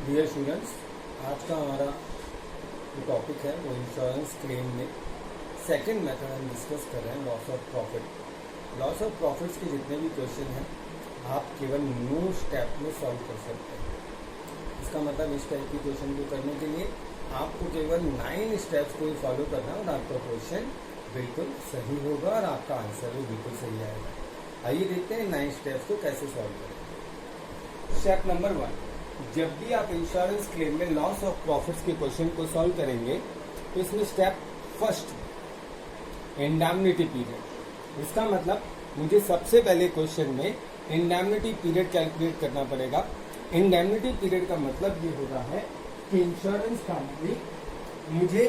Dear students, आज का हमारा जो टॉपिक है वो इंश्योरेंस क्लेम में सेकंड मेथड हम डिस्कस कर रहे हैं, loss of profit. Loss of profits के जितने भी क्वेश्चन हैं आप केवल 9 स्टेप में सॉल्व कर सकते हैं। इसका मतलब इस टाइप की क्वेश्चन को करने के लिए आपको केवल 9 स्टेप्स को ही फॉलो करना है और आपका क्वेश्चन बिल्कुल सही होगा और आपका आंसर भी बिल्कुल सही आएगा। आइए देखते हैं 9 स्टेप्स को कैसे सॉल्व करें। स्टेप नंबर 1, जब भी आप इंश्योरेंस क्लेम में लॉस ऑफ प्रॉफिट्स के क्वेश्चन को सॉल्व करेंगे तो इसमें स्टेप फर्स्ट इंडैम्निटी पीरियड। इसका मतलब मुझे सबसे पहले क्वेश्चन में इंडैम्निटी पीरियड कैलकुलेट करना पड़ेगा। इंडैम्निटी पीरियड का मतलब ये होता है कि इंश्योरेंस कंपनी मुझे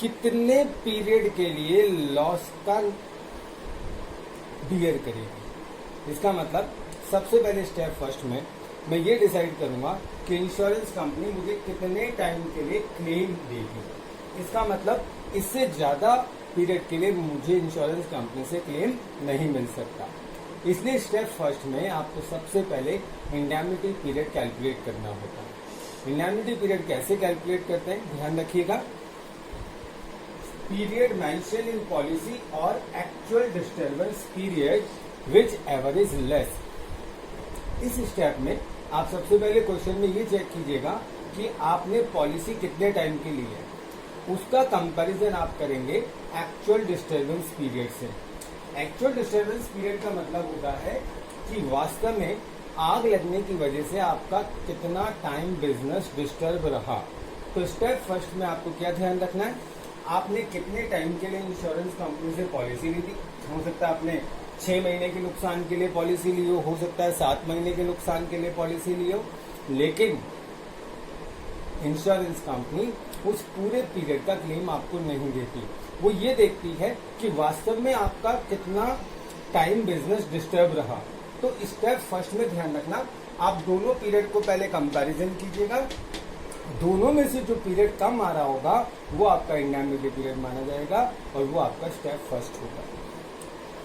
कितने पीरियड के लिए लॉस का बियर करेगी। इसका मतलब सबसे पहले स्टेप फर्स्ट में मैं ये डिसाइड करूंगा कि इंश्योरेंस कंपनी मुझे कितने टाइम के लिए क्लेम देगी। इसका मतलब इससे ज्यादा पीरियड के लिए मुझे इंश्योरेंस कंपनी से क्लेम नहीं मिल सकता। इसलिए स्टेप फर्स्ट में आपको सबसे पहले इंडैम्निटी पीरियड कैलकुलेट करना होता है। इंडैम्निटी पीरियड कैसे कैलकुलेट करते हैं ध्यान रखिएगा। पीरियड मेंशन इन पॉलिसी और actual disturbance period which ever is less. इस स्टेप में आप सबसे पहले क्वेश्चन में ये चेक कीजिएगा कि आपने पॉलिसी कितने टाइम के लिए है, उसका कंपैरिजन आप करेंगे एक्चुअल डिस्टर्बेंस पीरियड से। एक्चुअल डिस्टर्बेंस पीरियड का मतलब होता है कि वास्तव में आग लगने की वजह से आपका कितना टाइम बिजनेस डिस्टर्ब रहा। तो स्टेप फर्स्ट में आपको क्या ध्यान रखना है, आपने कितने टाइम के लिए इंश्योरेंस कंपनी से पॉलिसी ली थी। हो सकता है आपने 6 महीने के नुकसान के लिए पॉलिसी ली हो सकता है 7 महीने के नुकसान के लिए पॉलिसी ली हो, लेकिन इंश्योरेंस कंपनी उस पूरे पीरियड का क्लेम आपको नहीं देती। वो ये देखती है कि वास्तव में आपका कितना टाइम बिजनेस डिस्टर्ब रहा। तो स्टेप फर्स्ट में ध्यान रखना, आप दोनों पीरियड को पहले कंपैरिजन कीजिएगा। दोनों में से जो पीरियड कम आ रहा होगा वो आपका इंडैम्निटी पीरियड माना जाएगा और वो आपका स्टेप फर्स्ट होगा।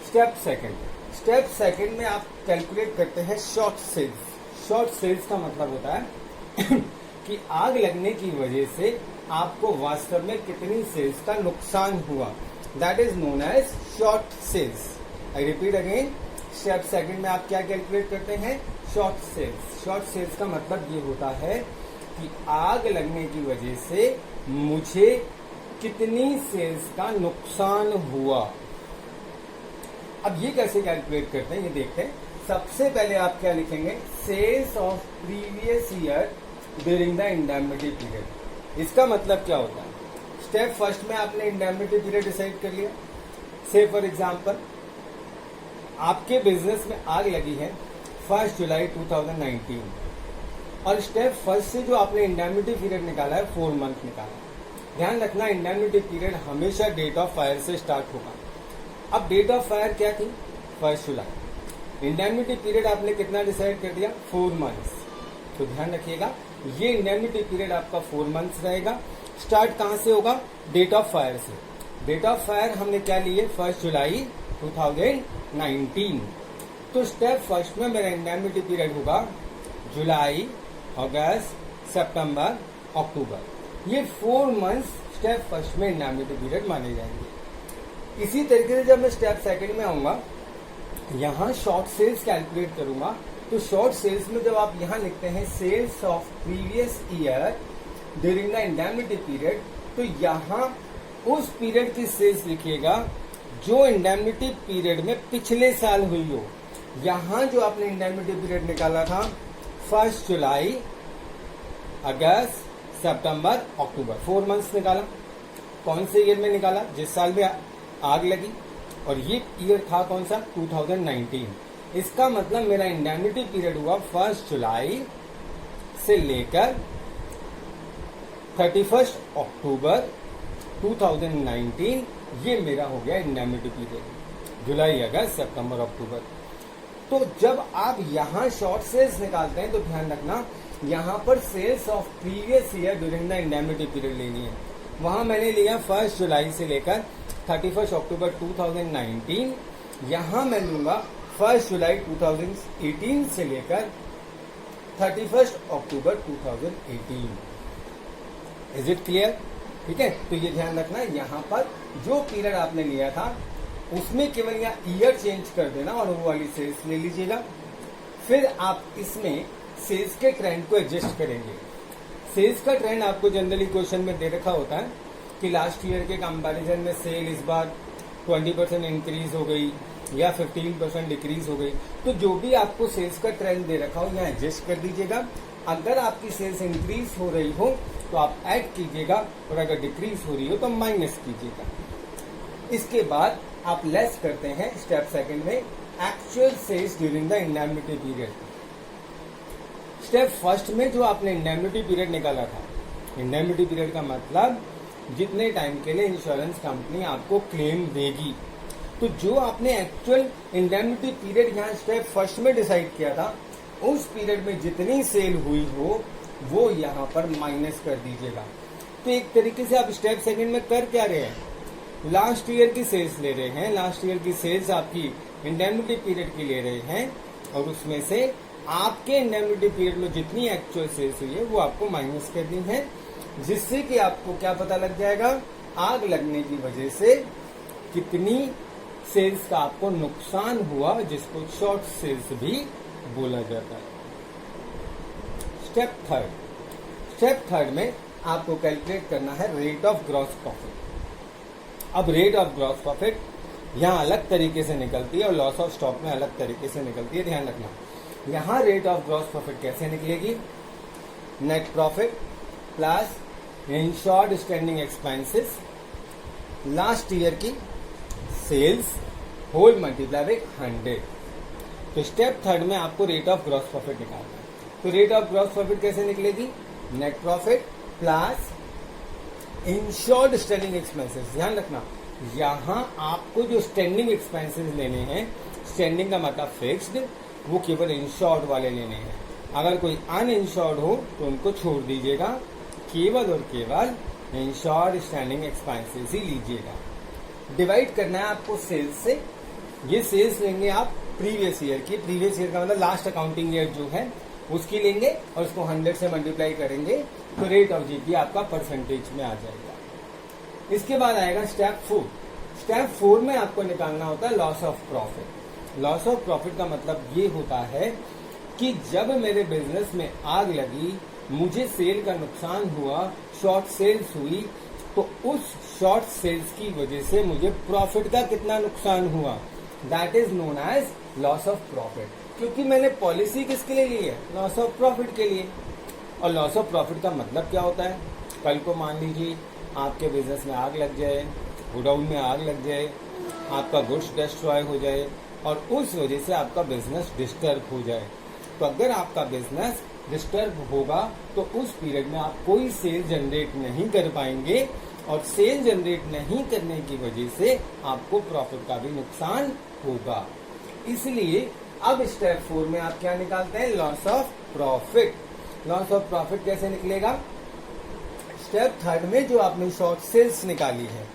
स्टेप सेकंड में आप कैलकुलेट करते हैं शॉर्ट सेल्स। शॉर्ट सेल्स का मतलब होता है कि आग लगने की वजह से आपको वास्तव में कितनी सेल्स का नुकसान हुआ। That is known as short sales. I repeat again, step second में आप क्या कैलकुलेट करते हैं, शॉर्ट सेल्स। शॉर्ट सेल्स का मतलब ये होता है कि आग लगने की वजह से मुझे कितनी सेल्स का नुकसान हुआ। अब ये कैसे कैलकुलेट करते हैं ये देखते हैं। सबसे पहले आप क्या लिखेंगे, sales of previous year during the indemnity period. इसका मतलब क्या होता है, स्टेप फर्स्ट में आपने इंडैम्निटी पीरियड डिसाइड कर लिया। से फॉर एग्जांपल आपके बिजनेस में आग लगी है 1 जुलाई 2019 और स्टेप फर्स्ट से जो आपने इंडैम्निटी पीरियड निकाला है 4 मंथ निकाला। ध्यान रखना, इंडैम्निटी पीरियड हमेशा डेट ऑफ फायर से स्टार्ट होगा। अब डेट ऑफ फायर क्या थी, 1 जुलाई। इंडैम्निटी पीरियड आपने कितना डिसाइड कर दिया, 4 मंथ्स। तो ध्यान रखिएगा ये इंडैम्निटी पीरियड आपका 4 मंथ्स रहेगा। स्टार्ट कहां से होगा, डेट ऑफ फायर से। डेट ऑफ फायर हमने क्या लिए, 1 जुलाई 2019। तो स्टेप फर्स्ट में मेरा इंडैम्निटी पीरियड होगा जुलाई, अगस्त, सितंबर, अक्टूबर। ये 4 मंथ्स स्टेप फर्स्ट में इंडैम्निटी पीरियड माने जाएंगे। इसी तरीके से जब मैं स्टेप सेकंड में आऊंगा, यहां शॉर्ट सेल्स कैलकुलेट करूंगा। तो शॉर्ट सेल्स में जब आप यहां लिखते हैं sales of previous year during the indemnity period, तो यहां उस पीरियड की सेल्स लिखिएगा जो इंडैम्निटी पीरियड में पिछले साल हुई हो। यहां जो आपने इंडैम्निटी पीरियड निकाला था 1 जुलाई, अगस्त, सितंबर, अक्टूबर, 4 मंथ्स निकाला। कौन से ईयर में निकाला, जिस साल में आग लगी, और ये ईयर था कौन सा, 2019। इसका मतलब मेरा इंडैम्निटी पीरियड हुआ 1 जुलाई से लेकर 31 अक्टूबर 2019। ये मेरा हो गया इंडैम्निटी पीरियड, जुलाई, अगस्त, सितंबर, अक्टूबर। तो जब आप यहां शॉर्ट सेल्स निकालते हैं तो ध्यान रखना यहां पर sales of previous year during the indemnity period लेनी है। वहां मैंने लिया 1 जुलाई से लेकर 31 अक्टूबर 2019। यहां मैं लूंगा 1 जुलाई 2018 से लेकर 31 अक्टूबर 2018। Is it clear? ठीक है, तो ये ध्यान रखना, यहाँ पर जो पीरियड आपने लिया था उसमें केवल यहाँ ईयर चेंज कर देना और वो वाली सेल्स ले लीजिएगा। फिर आप इसमें सेल्स के ट्रेंड को एडजस्ट करेंगे। सेल्स का ट्रेंड आपको जनरली क्वेश्चन में दे रखा होता है कि लास्ट ईयर के कंपैरिजन में सेल इस बार 20% इंक्रीज हो गई या 15% डिक्रीज हो गई। तो जो भी आपको सेल्स का ट्रेंड दे रखा हो यहाँ एडजस्ट कर दीजिएगा। अगर आपकी सेल्स इंक्रीज हो रही हो तो आप ऐड कीजिएगा और अगर डिक्रीज हो रही हो तो माइनस कीजिएगा। इसके बाद आप लेस करते हैं स्टेप सेकंड में actual sales during the indemnity period. Step first में जो आपने इंडेमनिटी पीरियड निकाला था, इंडेमनिटी पीरियड का मतलब जितने टाइम के लिए इंश्योरेंस कंपनी आपको क्लेम देगी। तो जो आपने एक्चुअल इंडेमनिटी पीरियड यहाँ स्टेप फर्स्ट में डिसाइड किया था, उस पीरियड में जितनी सेल हुई हो वो यहाँ पर माइनस कर दीजिएगा। तो एक तरीके से आप स्टेप सेकंड में कर क्या रहे हैं, लास्ट ईयर की सेल्स ले रहे हैं। लास्ट ईयर की सेल्स आपकी इंडेमनिटी पीरियड की ले रहे हैं और उसमें से आपके इंडेमनिटी पीरियड में जितनी एक्चुअल सेल्स हुई है वो आपको माइनस करनी है, जिससे कि आपको क्या पता लग जाएगा, आग लगने की वजह से कितनी सेल्स का आपको नुकसान हुआ, जिसको शॉर्ट सेल्स भी बोला जाता है। स्टेप थर्ड में आपको कैलकुलेट करना है रेट ऑफ ग्रॉस प्रॉफिट। अब रेट ऑफ ग्रॉस प्रॉफिट यहाँ अलग तरीके से निकलती है और लॉस ऑफ स्टॉक में अलग तरीके से निकलती है, ध्यान रखना। यहाँ रेट ऑफ ग्रॉस प्रॉफिट कैसे निकलेगी, net profit plus insured standing expenses last year की सेल्स होल मल्टीप्लाई बाय 100। तो स्टेप थर्ड में आपको रेट ऑफ ग्रॉस प्रॉफिट निकालना है। तो रेट ऑफ ग्रॉस प्रॉफिट कैसे निकलेगी, net profit plus insured standing expenses. ध्यान रखना, यहाँ आपको जो स्टैंडिंग एक्सपेंसेस लेने हैं, स्टैंडिंग का मतलब फिक्स्ड, वो केवल इंश्योर्ड वाले लेने हैं। अगर कोई अनइंश्योर्ड हो तो उनको छोड़ दीजिएगा, केवल और केवल इंश्योर्ड स्टैंडिंग एक्सपेंसेस ही लीजिएगा। डिवाइड करना है आपको सेल्स से। ये सेल्स लेंगे आप प्रीवियस ईयर की, प्रीवियस ईयर का मतलब लास्ट अकाउंटिंग ईयर जो है उसकी लेंगे और उसको 100 से मल्टीप्लाई करेंगे तो रेट ऑफ जीपी आपका परसेंटेज में आ जाएगा। इसके बाद आएगा स्टेप 4। स्टेप 4 में आपको निकालना होता है loss of profit. Loss of profit का मतलब ये होता है कि जब मेरे बिजनेस में आग लगी, मुझे सेल का नुकसान हुआ, शॉर्ट सेल्स हुई, तो उस शॉर्ट सेल्स की वजह से मुझे प्रॉफिट का कितना नुकसान हुआ, that is known as loss of profit. क्योंकि मैंने पॉलिसी किसके लिए ली है, लॉस ऑफ प्रॉफिट के लिए। और लॉस ऑफ प्रॉफिट का मतलब क्या होता है, कल को मान लीजिए आपके बिजनेस में आग लग जाए, गोडाउन में आग लग जाए, आपका गुड्स डिस्ट्रॉय हो जाए और उस वजह से आपका बिजनेस डिस्टर्ब हो जाए। तो अगर आपका बिजनेस डिस्टर्ब होगा तो उस पीरियड में आप कोई सेल जनरेट नहीं कर पाएंगे और सेल जनरेट नहीं करने की वजह से आपको प्रॉफिट का भी नुकसान होगा। इसलिए अब स्टेप 4 में आप क्या निकालते हैं, loss of profit. Loss of profit कैसे निकलेगा, स्टेप 3 में जो आपने शॉर्ट सेल्स निकाली है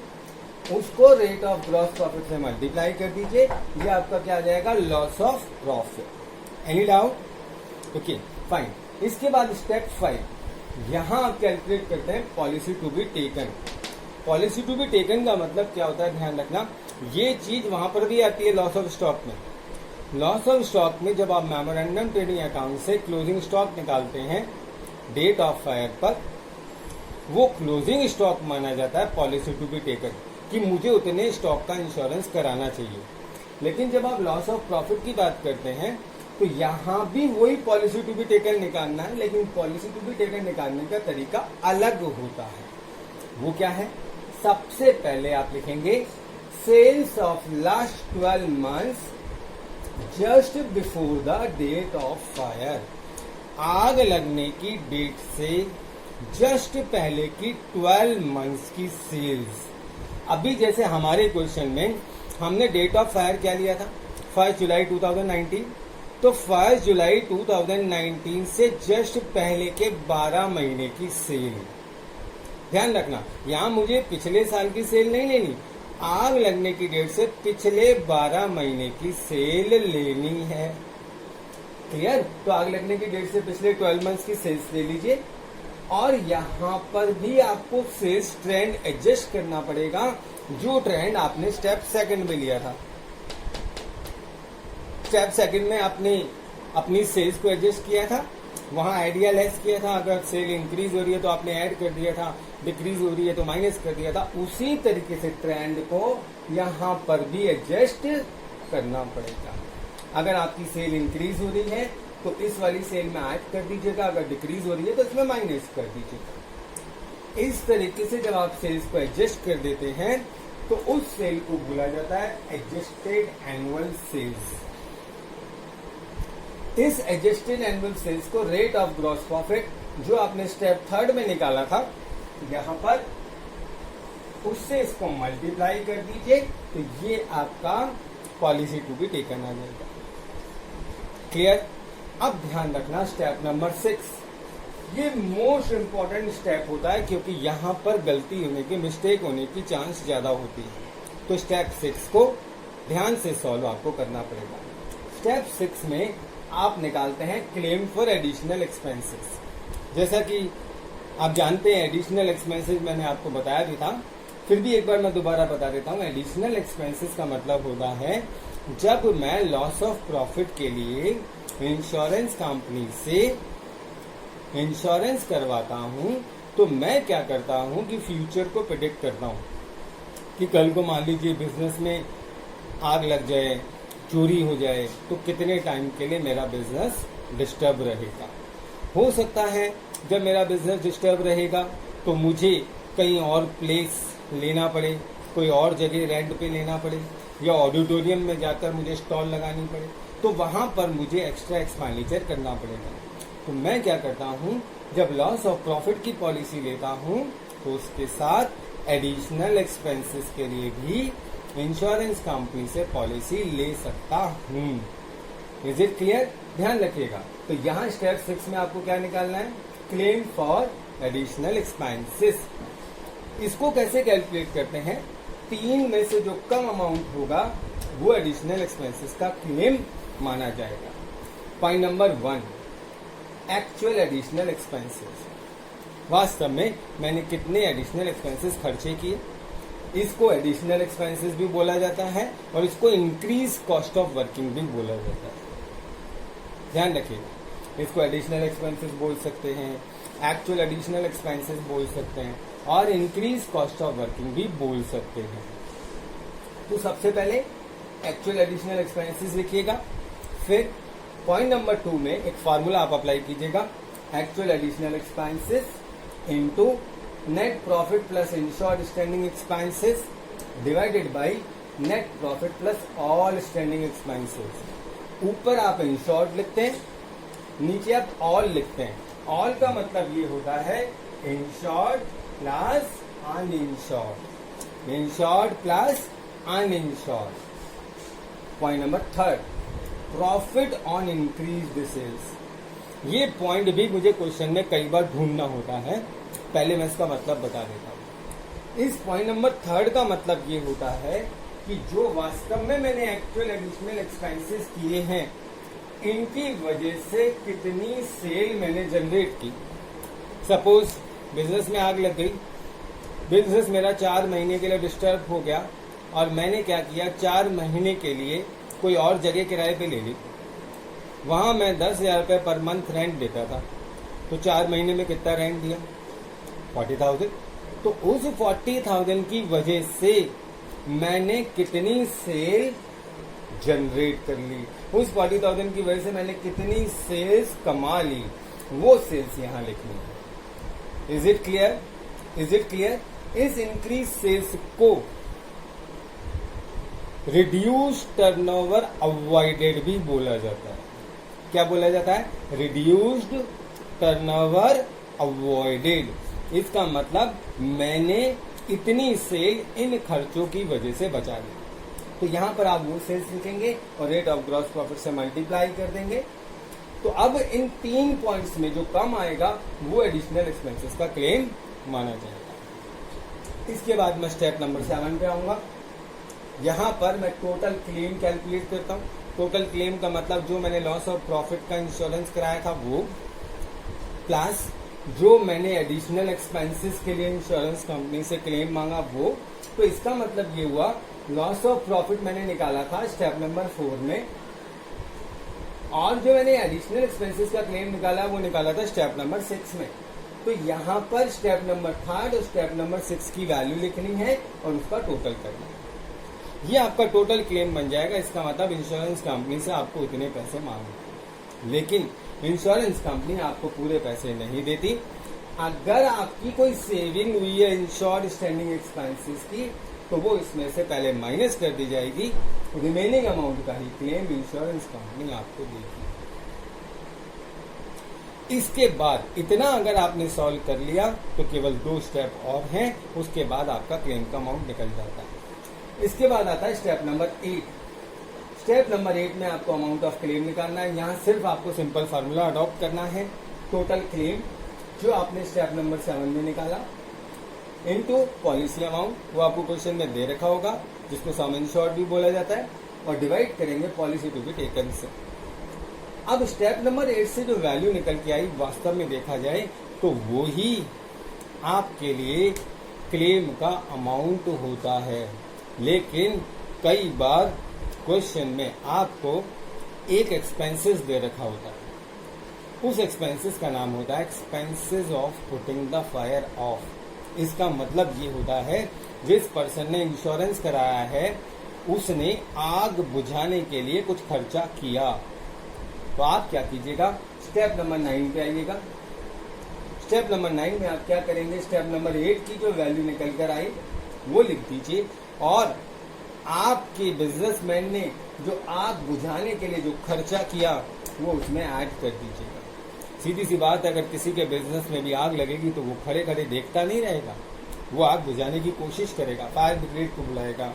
उसको रेट ऑफ ग्रॉस प्रॉफिट से मल्टीप्लाई कर दीजिए, ये आपका क्या आ जाएगा, loss of profit. Any doubt? Okay fine. इसके बाद स्टेप 5, यहां आप कैलकुलेट करते हैं policy to be taken. Policy to be taken का मतलब क्या होता है, ध्यान रखना, ये चीज वहां पर भी आती है लॉस ऑफ स्टॉक में। लॉस ऑफ स्टॉक में जब आप मेमोरेंडम ट्रेडिंग अकाउंट से क्लोजिंग स्टॉक निकालते हैं डेट ऑफ फायर पर, वो क्लोजिंग स्टॉक माना जाता है पॉलिसी टू बी टेकन, कि मुझे उतने स्टॉक का इंश्योरेंस कराना चाहिए। लेकिन जब आप लॉस ऑफ प्रॉफिट की बात करते हैं तो यहाँ भी वही पॉलिसी टू बी टेकन निकालना है, लेकिन पॉलिसी टू बी टेकन निकालने का तरीका अलग होता है। वो क्या है, सबसे पहले आप लिखेंगे sales of last 12 months just before the date of fire. आग लगने की डेट से जस्ट पहले की 12 मंथ्स की सेल्स। अभी जैसे हमारे क्वेश्चन में हमने डेट ऑफ फायर क्या लिया था, 5 जुलाई 2019, तो 5 जुलाई 2019 से जस्ट पहले के 12 महीने की सेल। ध्यान रखना, यहां मुझे पिछले साल की सेल नहीं लेनी, आग लगने की डेट से पिछले 12 महीने की सेल लेनी है। क्लियर। तो आग लगने की डेट से पिछले 12 मंथ्स की सेल्स ले लीजिए और यहां पर भी आपको सेल्स ट्रेंड एडजस्ट करना पड़ेगा, जो ट्रेंड आपने स्टेप सेकंड में लिया था। स्टेप सेकंड में आपने अपनी सेल्स को एडजस्ट किया था, वहां आइडिया लेस किया था। अगर सेल इंक्रीज हो रही है तो आपने ऐड कर दिया था, डिक्रीज हो रही है तो माइनस कर दिया था। उसी तरीके से ट्रेंड को यहां पर भी एडजस्ट करना पड़ेगा। अगर आपकी सेल इंक्रीज हो रही है तो इस वाली सेल में ऐड कर दीजिएगा, अगर डिक्रीज हो रही है तो इसमें माइनस कर दीजिएगा। इस तरीके से जब आप सेल्स को एडजस्ट कर देते हैं तो उस सेल को बोला जाता है एडजस्टेड एनुअल सेल्स। इस एडजस्टेड एनुअल सेल्स को रेट ऑफ ग्रॉस प्रॉफिट जो आपने स्टेप थर्ड में निकाला था, यहां पर उससे इसको मल्टीप्लाई कर दीजिए तो ये आपका पॉलिसी टू बी टेकन आ जाएगा। क्लियर। अब ध्यान रखना स्टेप नंबर 6, ये मोस्ट इंपॉर्टेंट स्टेप होता है क्योंकि यहां पर गलती होने की, मिस्टेक होने की चांस ज्यादा होती है। तो स्टेप 6 को ध्यान से सॉल्व आपको करना पड़ेगा। स्टेप 6 में आप निकालते हैं क्लेम फॉर एडिशनल एक्सपेंसेस। जैसा कि आप जानते हैं एडिशनल एक्सपेंसेस मैंने आपको बताया भी था, फिर भी एक बार मैं दोबारा बता देता हूं। एडिशनल एक्सपेंसेस का मतलब होता है जब मैं लॉस ऑफ प्रॉफिट के लिए इंश्योरेंस कंपनी से इंश्योरेंस करवाता हूं तो मैं क्या करता हूं कि फ्यूचर को प्रेडिक्ट करता हूं कि कल को मान लीजिए बिजनेस में आग लग जाए, चोरी हो जाए तो कितने टाइम के लिए मेरा बिजनेस डिस्टर्ब रहेगा। हो सकता है जब मेरा बिजनेस डिस्टर्ब रहेगा तो मुझे कहीं और प्लेस लेना पड़े, कोई और जगह रेंट पे लेना पड़े, या ऑडिटोरियम में जाकर मुझे स्टॉल लगानी पड़े, तो वहां पर मुझे एक्स्ट्रा एक्सपेंडिचर करना पड़ेगा। तो मैं क्या करता हूं, जब लॉस ऑफ प्रॉफिट की पॉलिसी लेता हूं तो उसके साथ एडिशनल एक्सपेंसेस के लिए भी इंश्योरेंस कंपनी से पॉलिसी ले सकता हूं। Is it clear. ध्यान रखिएगा। तो यहाँ स्टेप 6 में आपको क्या निकालना है, क्लेम फॉर एडिशनल एक्सपेंसेस। इसको कैसे कैलकुलेट करते हैं, 3 में से जो कम अमाउंट होगा वो एडिशनल एक्सपेंसेस का क्लेम माना जाएगा। Point number 1, actual additional expenses. वास्तव में मैंने कितने एडिशनल एक्सपेंसेस खर्चे किए, इसको एडिशनल एक्सपेंसेस भी बोला जाता है और इसको इंक्रीज कॉस्ट ऑफ वर्किंग भी बोला जाता है। ध्यान रखिएगा, इसको एडिशनल एक्सपेंसेस बोल सकते हैं, एक्चुअल एडिशनल एक्सपेंसेस बोल सकते हैं और इंक्रीज कॉस्ट ऑफ वर्किंग भी बोल सकते हैं। तो सबसे पहले एक्चुअल एडिशनल एक्सपेंसेस लिखिएगा, फिर पॉइंट नंबर 2 में एक फार्मूला आप अप्लाई कीजिएगा, actual additional expenses into net profit plus insured standing expenses divided by net profit plus all standing expenses. ऊपर आप इंश्योर्ड लिखते हैं, नीचे आप ऑल लिखते हैं। ऑल का मतलब ये होता है insured plus uninsured, insured plus uninsured. Point number 3, profit on increased sales. ये पॉइंट भी मुझे क्वेश्चन में कई बार ढूंढना होता है, पहले मैं इसका मतलब बता देता हूँ। इस पॉइंट नंबर 3 का मतलब ये होता है कि जो वास्तव में मैंने एक्चुअल एडिशनल एक्सपेंसेस किए हैं, इनकी वजह से कितनी सेल मैंने जनरेट की। सपोज बिजनेस में आग लग गई, बिजनेस मेरा 4 महीने के लिए डिस्टर्ब हो गया और मैंने क्या किया, 4 महीने के लिए कोई और जगह किराए पे ले ली। वहां मैं 10,000 रुपये पर मंथ रेंट देता था, तो 4 महीने में कितना रेंट दिया, 40,000। तो उस 40,000 की वजह से मैंने कितनी सेल जनरेट कर ली, उस 40,000 की वजह से मैंने कितनी सेल्स कमा ली, वो सेल्स यहां लिखनी है। Is it clear, is it clear. इस इंक्रीज सेल्स को रिड्यूस टर्नओवर अवॉइडेड भी बोला जाता है। क्या बोला जाता है, रिड्यूस्ड टर्नओवर अवॉइडेड। इसका मतलब मैंने इतनी सेल इन खर्चों की वजह से बचा ली। तो यहां पर आप वो सेल्स लिखेंगे और रेट ऑफ ग्रॉस प्रॉफिट से मल्टीप्लाई कर देंगे। तो अब इन 3 पॉइंट्स में जो कम आएगा वो एडिशनल एक्सपेंसेस का क्लेम माना जाएगा। इसके बाद मैं स्टेप नंबर 7 पे आऊंगा। यहां पर मैं टोटल क्लेम कैलकुलेट करता हूं। टोटल क्लेम का मतलब जो मैंने लॉस ऑफ प्रॉफिट का इंश्योरेंस कराया था वो, प्लस जो मैंने एडिशनल एक्सपेंसेस के लिए इंश्योरेंस कंपनी से क्लेम मांगा वो। तो इसका मतलब ये हुआ लॉस ऑफ प्रॉफिट मैंने निकाला था स्टेप नंबर 4 में, और जो मैंने एडिशनल एक्सपेंसेस का क्लेम निकाला वो निकाला था स्टेप नंबर 6 में। तो यहाँ पर स्टेप नंबर 3 और स्टेप नंबर 6 की वैल्यू लिखनी है और उसका टोटल करना है। ये आपका टोटल क्लेम बन जाएगा। इसका मतलब इंश्योरेंस कंपनी से आपको इतने पैसे मांगे, लेकिन इंश्योरेंस कंपनी आपको पूरे पैसे नहीं देती। अगर आपकी कोई सेविंग हुई है इंश्योर्ड स्टैंडिंग एक्सपेंसेस की, तो वो इसमें से पहले माइनस कर दी जाएगी, रिमेनिंग अमाउंट का ही क्लेम इंश्योरेंस कंपनी आपको देगी। इसके बाद इतना अगर आपने सॉल्व कर लिया तो केवल 2 स्टेप और हैं, उसके बाद आपका क्लेम का अमाउंट निकल जाता है। इसके बाद आता है स्टेप नंबर 8। स्टेप नंबर 8 में आपको अमाउंट ऑफ क्लेम निकालना है। यहाँ सिर्फ आपको सिंपल फार्मूला अडॉप्ट करना है, टोटल क्लेम जो आपने स्टेप नंबर 7 में निकाला इनटू पॉलिसी अमाउंट, वो आपको क्वेश्चन में दे रखा होगा, जिसको सम इंश्योर्ड भी बोला जाता है, और डिवाइड करेंगे पॉलिसी टू बी टेकन से। अब स्टेप नंबर 8 से जो वैल्यू निकल के आई वास्तव में देखा जाए तो वो ही आपके लिए क्लेम का अमाउंट होता है। लेकिन कई बार क्वेश्चन में आपको एक एक्सपेंसेस दे रखा होता है, उस एक्सपेंसेस का नाम होता है expenses of putting the fire of. इसका मतलब ये होता है जिस पर्सन ने इंश्योरेंस कराया है उसने आग बुझाने के लिए कुछ खर्चा किया। तो आप क्या कीजिएगा, स्टेप नंबर 9 पे आइएगा। स्टेप नंबर 9 में आप क्या करेंगे, स्टेप नंबर 8 की जो वैल्यू निकल कर आई वो लिख दीजिए, और आपके बिजनेसमैन ने जो आग बुझाने के लिए जो खर्चा किया वो उसमें ऐड कर दीजिएगा। सीधी सी बात है, अगर किसी के बिजनेस में भी आग लगेगी तो वो खड़े खड़े देखता नहीं रहेगा, वो आग बुझाने की कोशिश करेगा, फायर ब्रिगेड को बुलाएगा,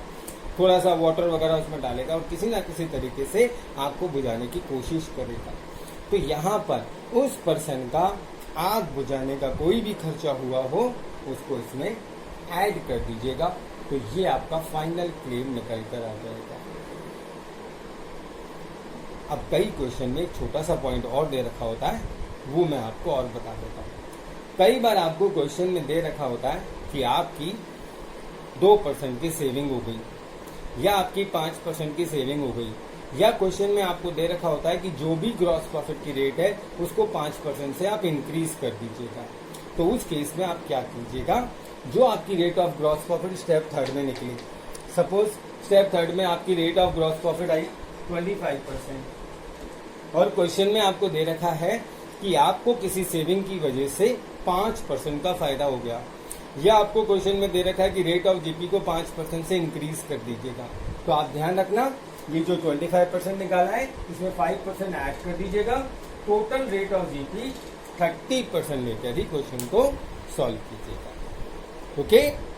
थोड़ा सा वाटर वगैरह उसमें डालेगा और किसी ना किसी तरीके से आपको बुझाने की कोशिश करेगा। तो यहाँ पर उस पर्सन का आग बुझाने का कोई भी खर्चा हुआ हो उसको इसमें ऐड कर दीजिएगा, तो ये आपका फाइनल क्लेम निकल कर आ जाएगा। अब कई क्वेश्चन में एक छोटा सा पॉइंट और दे रखा होता है, वो मैं आपको और बता देता हूँ। कई बार आपको क्वेश्चन में दे रखा होता है कि आपकी 2% की सेविंग हो गई या आपकी 5% की सेविंग हो गई, या क्वेश्चन में आपको दे रखा होता है कि जो भी ग्रॉस प्रॉफिट की रेट है उसको 5% से आप इंक्रीज कर दीजिएगा। तो उस केस में आप क्या कीजिएगा, जो आपकी rate of gross profit step 3 में निकली, सपोज स्टेप 3 में आपकी rate of gross profit I 25%, और क्वेश्चन में आपको दे रखा है कि आपको किसी सेविंग की वजह से 5% का फायदा हो गया, या आपको क्वेश्चन में दे रखा है कि रेट ऑफ जीपी को 5% से इंक्रीज कर दीजिएगा। तो आप ध्यान रखना, ये जो 25% निकाला है इसमें 5% ऐड कर दीजिएगा, टोटल रेट ऑफ जीपी 30% लेकर ही क्वेश्चन को सॉल्व कीजिएगा। ओके।